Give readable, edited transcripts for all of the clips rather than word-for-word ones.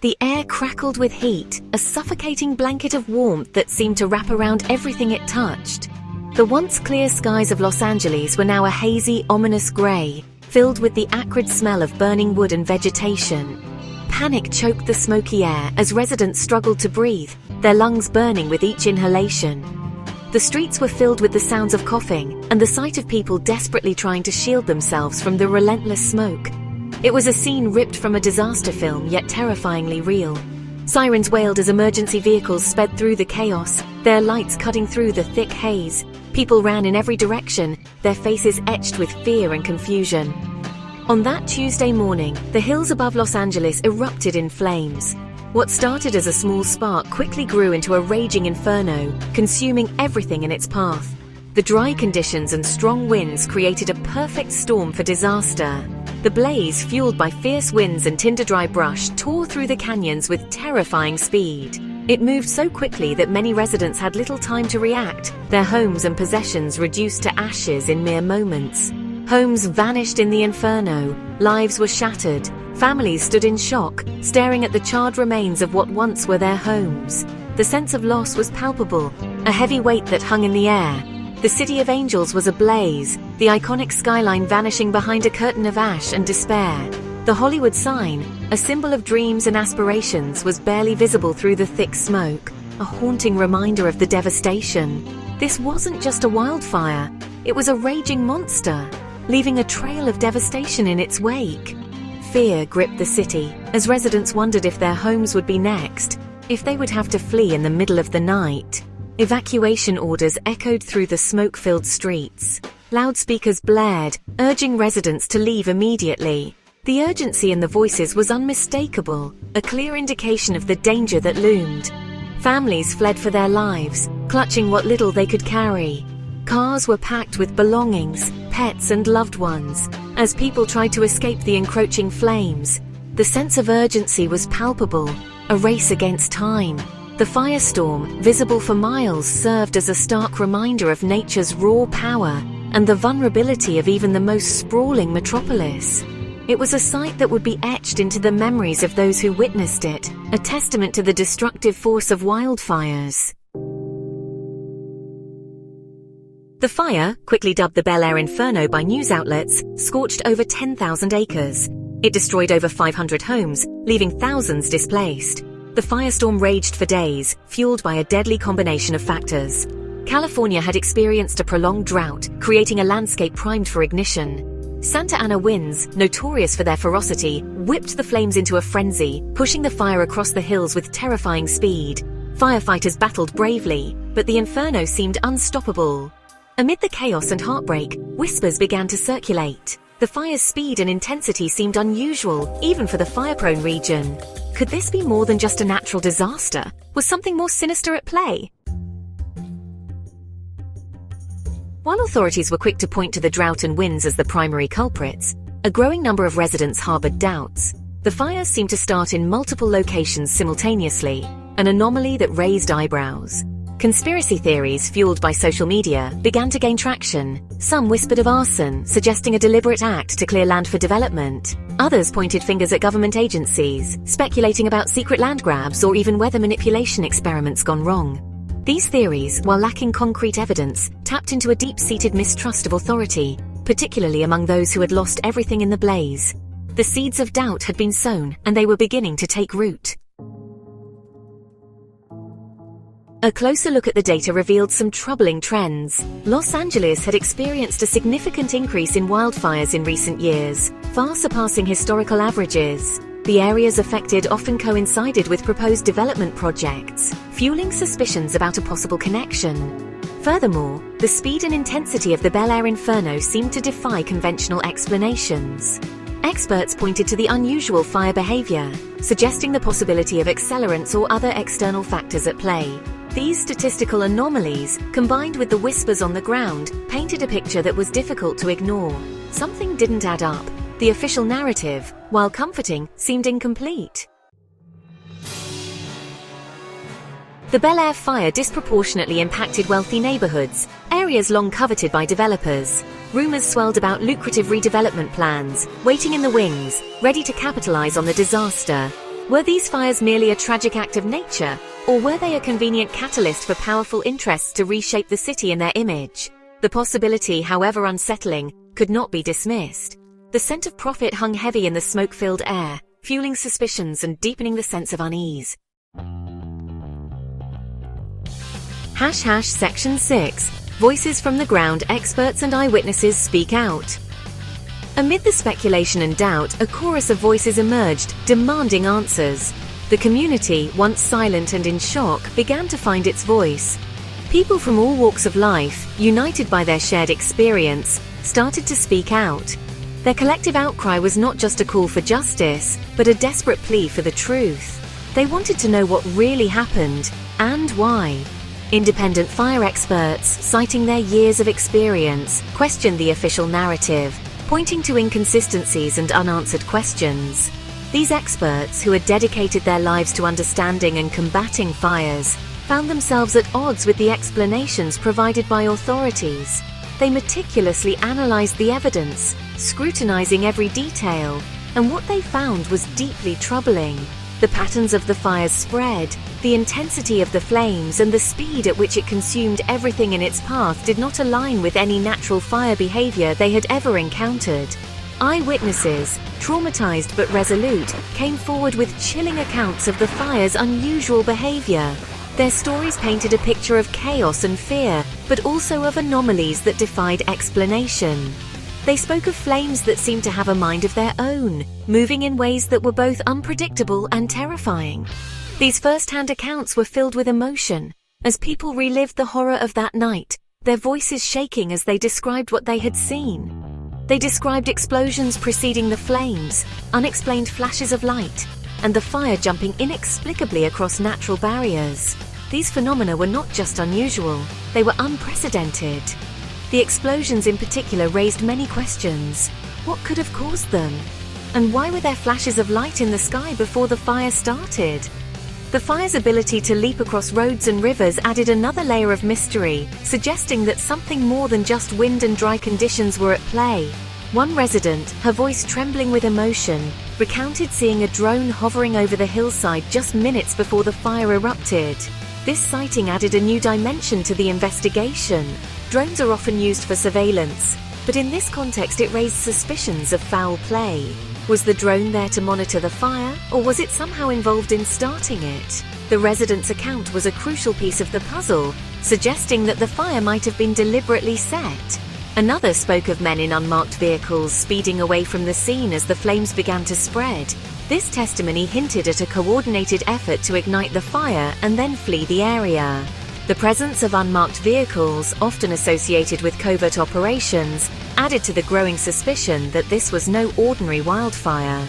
The air crackled with heat, a suffocating blanket of warmth that seemed to wrap around everything it touched. The once clear skies of Los Angeles were now a hazy, ominous gray, filled with the acrid smell of burning wood and vegetation. Panic choked the smoky air as residents struggled to breathe, their lungs burning with each inhalation. The streets were filled with the sounds of coughing and the sight of people desperately trying to shield themselves from the relentless smoke. It was a scene ripped from a disaster film, yet terrifyingly real. Sirens wailed as emergency vehicles sped through the chaos, their lights cutting through the thick haze. People ran in every direction, their faces etched with fear and confusion. On that Tuesday morning, the hills above Los Angeles erupted in flames. What started as a small spark quickly grew into a raging inferno, consuming everything in its path. The dry conditions and strong winds created a perfect storm for disaster. The blaze, fueled by fierce winds and tinder-dry brush, tore through the canyons with terrifying speed. It moved so quickly that many residents had little time to react, their homes and possessions reduced to ashes in mere moments. Homes vanished in the inferno, lives were shattered, families stood in shock, staring at the charred remains of what once were their homes. The sense of loss was palpable, a heavy weight that hung in the air. The City of Angels was ablaze, the iconic skyline vanishing behind a curtain of ash and despair. The Hollywood sign, a symbol of dreams and aspirations, was barely visible through the thick smoke, a haunting reminder of the devastation. This wasn't just a wildfire, it was a raging monster, leaving a trail of devastation in its wake. Fear gripped the city, as residents wondered if their homes would be next, if they would have to flee in the middle of the night. Evacuation orders echoed through the smoke-filled streets. Loudspeakers blared, urging residents to leave immediately. The urgency in the voices was unmistakable, a clear indication of the danger that loomed. Families fled for their lives, clutching what little they could carry. Cars were packed with belongings, pets and loved ones, as people tried to escape the encroaching flames. The sense of urgency was palpable, a race against time. The firestorm, visible for miles, served as a stark reminder of nature's raw power and the vulnerability of even the most sprawling metropolis. It was a sight that would be etched into the memories of those who witnessed it, a testament to the destructive force of wildfires. The fire, quickly dubbed the Bel Air Inferno by news outlets, scorched over 10,000 acres. It destroyed over 500 homes, leaving thousands displaced. The firestorm raged for days, fueled by a deadly combination of factors. California had experienced a prolonged drought, creating a landscape primed for ignition. Santa Ana winds, notorious for their ferocity, whipped the flames into a frenzy, pushing the fire across the hills with terrifying speed. Firefighters battled bravely, but the inferno seemed unstoppable. Amid the chaos and heartbreak, whispers began to circulate. The fire's speed and intensity seemed unusual, even for the fire-prone region. Could this be more than just a natural disaster? Was something more sinister at play? While authorities were quick to point to the drought and winds as the primary culprits, a growing number of residents harbored doubts. The fires seemed to start in multiple locations simultaneously, an anomaly that raised eyebrows. Conspiracy theories, fueled by social media, began to gain traction. Some whispered of arson, suggesting a deliberate act to clear land for development. Others pointed fingers at government agencies, speculating about secret land grabs or even weather manipulation experiments gone wrong. These theories, while lacking concrete evidence, tapped into a deep-seated mistrust of authority, particularly among those who had lost everything in the blaze. The seeds of doubt had been sown, and they were beginning to take root. A closer look at the data revealed some troubling trends. Los Angeles had experienced a significant increase in wildfires in recent years, far surpassing historical averages. The areas affected often coincided with proposed development projects, fueling suspicions about a possible connection. Furthermore, the speed and intensity of the Bel Air Inferno seemed to defy conventional explanations. Experts pointed to the unusual fire behavior, suggesting the possibility of accelerants or other external factors at play. These statistical anomalies, combined with the whispers on the ground, painted a picture that was difficult to ignore. Something didn't add up. The official narrative, while comforting, seemed incomplete. The Bel Air fire disproportionately impacted wealthy neighborhoods, areas long coveted by developers. Rumors swelled about lucrative redevelopment plans, waiting in the wings, ready to capitalize on the disaster. Were these fires merely a tragic act of nature, or were they a convenient catalyst for powerful interests to reshape the city and their image? The possibility, however unsettling, could not be dismissed. The scent of profit hung heavy in the smoke-filled air, fueling suspicions and deepening the sense of unease. Section 6. Voices from the ground. Experts and eyewitnesses speak out. Amid the speculation and doubt, a chorus of voices emerged, demanding answers. The community, once silent and in shock, began to find its voice. People from all walks of life, united by their shared experience, started to speak out. Their collective outcry was not just a call for justice, but a desperate plea for the truth. They wanted to know what really happened, and why. Independent fire experts, citing their years of experience, questioned the official narrative, pointing to inconsistencies and unanswered questions. These experts, who had dedicated their lives to understanding and combating fires, found themselves at odds with the explanations provided by authorities. They meticulously analyzed the evidence, scrutinizing every detail, and what they found was deeply troubling. The patterns of the fire's spread, the intensity of the flames, and the speed at which it consumed everything in its path did not align with any natural fire behavior they had ever encountered. Eyewitnesses, traumatized but resolute, came forward with chilling accounts of the fire's unusual behavior. Their stories painted a picture of chaos and fear, but also of anomalies that defied explanation. They spoke of flames that seemed to have a mind of their own, moving in ways that were both unpredictable and terrifying. These first-hand accounts were filled with emotion, as people relived the horror of that night, their voices shaking as they described what they had seen. They described explosions preceding the flames, unexplained flashes of light, and the fire jumping inexplicably across natural barriers. These phenomena were not just unusual, they were unprecedented. The explosions in particular raised many questions. What could have caused them? And why were there flashes of light in the sky before the fire started? The fire's ability to leap across roads and rivers added another layer of mystery, suggesting that something more than just wind and dry conditions were at play. One resident, her voice trembling with emotion, recounted seeing a drone hovering over the hillside just minutes before the fire erupted. This sighting added a new dimension to the investigation. Drones are often used for surveillance, but in this context it raised suspicions of foul play. Was the drone there to monitor the fire, or was it somehow involved in starting it? The resident's account was a crucial piece of the puzzle, suggesting that the fire might have been deliberately set. Another spoke of men in unmarked vehicles speeding away from the scene as the flames began to spread. This testimony hinted at a coordinated effort to ignite the fire and then flee the area. The presence of unmarked vehicles, often associated with covert operations, added to the growing suspicion that this was no ordinary wildfire.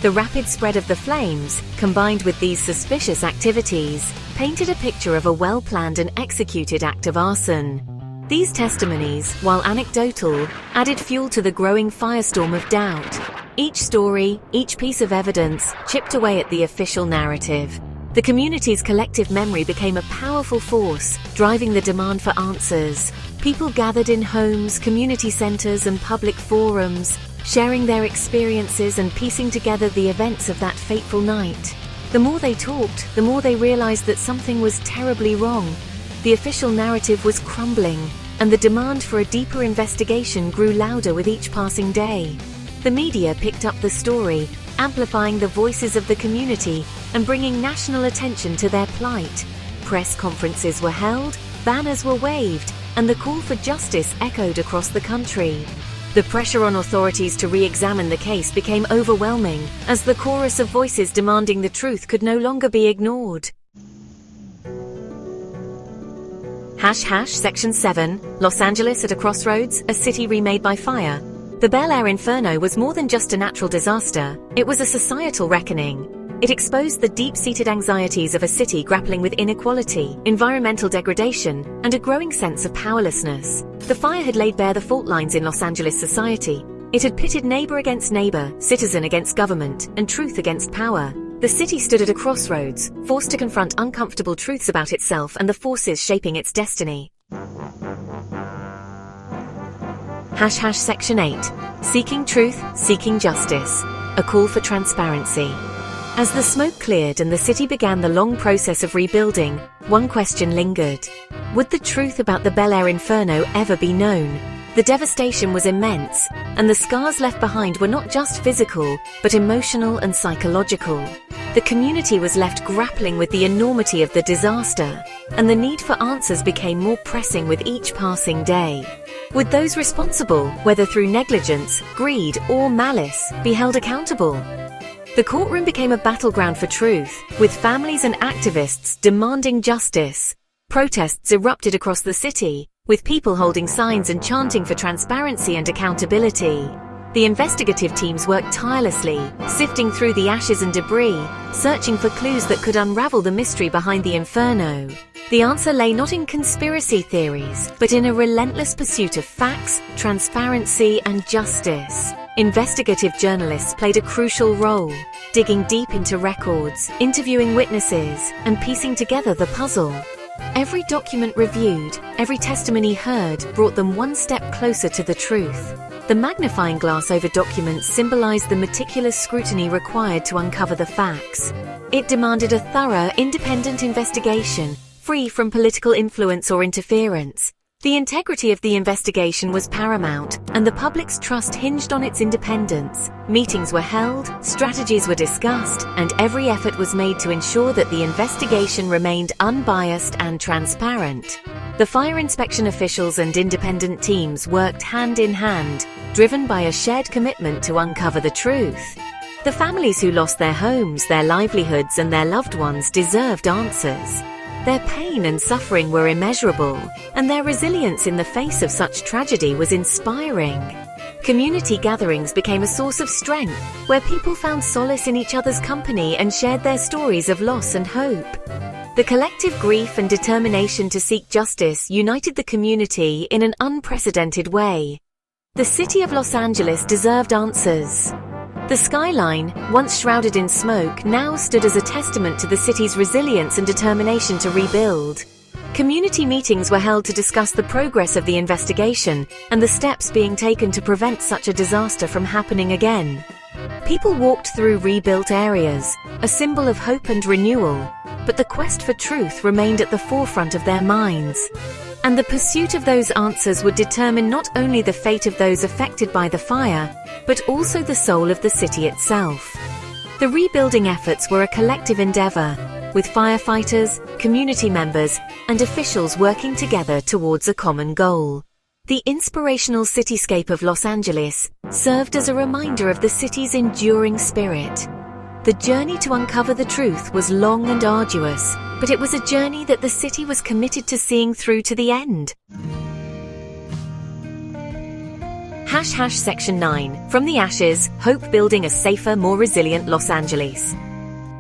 The rapid spread of the flames, combined with these suspicious activities, painted a picture of a well-planned and executed act of arson. These testimonies, while anecdotal, added fuel to the growing firestorm of doubt. Each story, each piece of evidence, chipped away at the official narrative. The community's collective memory became a powerful force, driving the demand for answers. People gathered in homes, community centers, and public forums, sharing their experiences and piecing together the events of that fateful night. The more they talked, the more they realized that something was terribly wrong. The official narrative was crumbling, and the demand for a deeper investigation grew louder with each passing day. The media picked up the story, amplifying the voices of the community and bringing national attention to their plight. Press conferences were held, banners were waved, and the call for justice echoed across the country. The pressure on authorities to re-examine the case became overwhelming, as the chorus of voices demanding the truth could no longer be ignored. Section 7. Los Angeles at a crossroads, a city remade by fire. The Bel Air Inferno was more than just a natural disaster, it was a societal reckoning. It exposed the deep-seated anxieties of a city grappling with inequality, environmental degradation, and a growing sense of powerlessness. The fire had laid bare the fault lines in Los Angeles society. It had pitted neighbor against neighbor, citizen against government, and truth against power. The city stood at a crossroads, forced to confront uncomfortable truths about itself and the forces shaping its destiny. Section 8. Seeking truth, seeking justice. A call for transparency. As the smoke cleared and the city began the long process of rebuilding, one question lingered. Would the truth about the Bel Air Inferno ever be known? The devastation was immense, and the scars left behind were not just physical, but emotional and psychological. The community was left grappling with the enormity of the disaster, and the need for answers became more pressing with each passing day. Would those responsible, whether through negligence, greed, or malice, be held accountable? The courtroom became a battleground for truth, with families and activists demanding justice. Protests erupted across the city, with people holding signs and chanting for transparency and accountability. The investigative teams worked tirelessly, sifting through the ashes and debris, searching for clues that could unravel the mystery behind the inferno. The answer lay not in conspiracy theories, but in a relentless pursuit of facts, transparency, and justice. Investigative journalists played a crucial role, digging deep into records, interviewing witnesses, and piecing together the puzzle. Every document reviewed, every testimony heard brought them one step closer to the truth. The magnifying glass over documents symbolized the meticulous scrutiny required to uncover the facts. It demanded a thorough, independent investigation, free from political influence or interference. The integrity of the investigation was paramount, and the public's trust hinged on its independence. Meetings were held, strategies were discussed, and every effort was made to ensure that the investigation remained unbiased and transparent. The fire inspection officials and independent teams worked hand in hand, driven by a shared commitment to uncover the truth. The families who lost their homes, their livelihoods, and their loved ones deserved answers. Their pain and suffering were immeasurable, and their resilience in the face of such tragedy was inspiring. Community gatherings became a source of strength, where people found solace in each other's company and shared their stories of loss and hope. The collective grief and determination to seek justice united the community in an unprecedented way. The city of Los Angeles deserved answers. The skyline, once shrouded in smoke, now stood as a testament to the city's resilience and determination to rebuild. Community meetings were held to discuss the progress of the investigation and the steps being taken to prevent such a disaster from happening again. People walked through rebuilt areas, a symbol of hope and renewal, but the quest for truth remained at the forefront of their minds. And the pursuit of those answers would determine not only the fate of those affected by the fire, but also the soul of the city itself. The rebuilding efforts were a collective endeavor, with firefighters, community members, and officials working together towards a common goal. The inspirational cityscape of Los Angeles served as a reminder of the city's enduring spirit. The journey to uncover the truth was long and arduous, but it was a journey that the city was committed to seeing through to the end. Section 9. From the Ashes, Hope Building a Safer, More Resilient Los Angeles.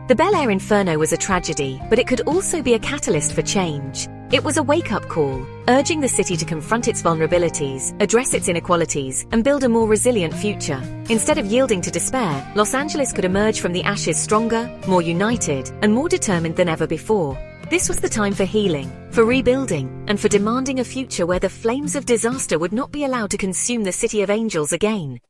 The Bel Air Inferno was a tragedy, but it could also be a catalyst for change. It was a wake-up call, urging the city to confront its vulnerabilities, address its inequalities, and build a more resilient future. Instead of yielding to despair, Los Angeles could emerge from the ashes stronger, more united, and more determined than ever before. This was the time for healing, for rebuilding, and for demanding a future where the flames of disaster would not be allowed to consume the City of Angels again.